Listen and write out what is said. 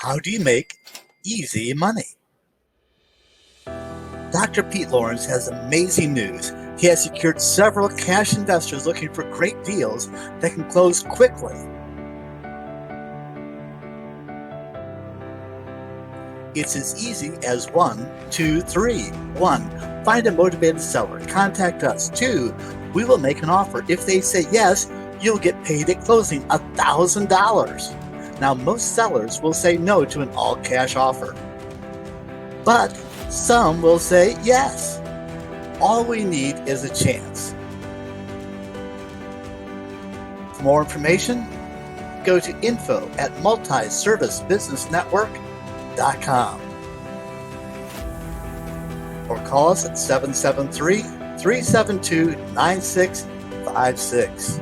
How do you make easy money? Dr. Pete Lawrence has amazing news. He has secured several cash investors looking for great deals that can close quickly. It's as easy as 1, 2, 3. 1. Find a motivated seller. Contact us. 2. We will make an offer. If they say yes, you'll get paid at closing $1,000. Now, most sellers will say no to an all-cash offer, but some will say yes. All we need is a chance. For more information, go to info@multiservicebusinessnetwork.com or call us at 773-372-9656.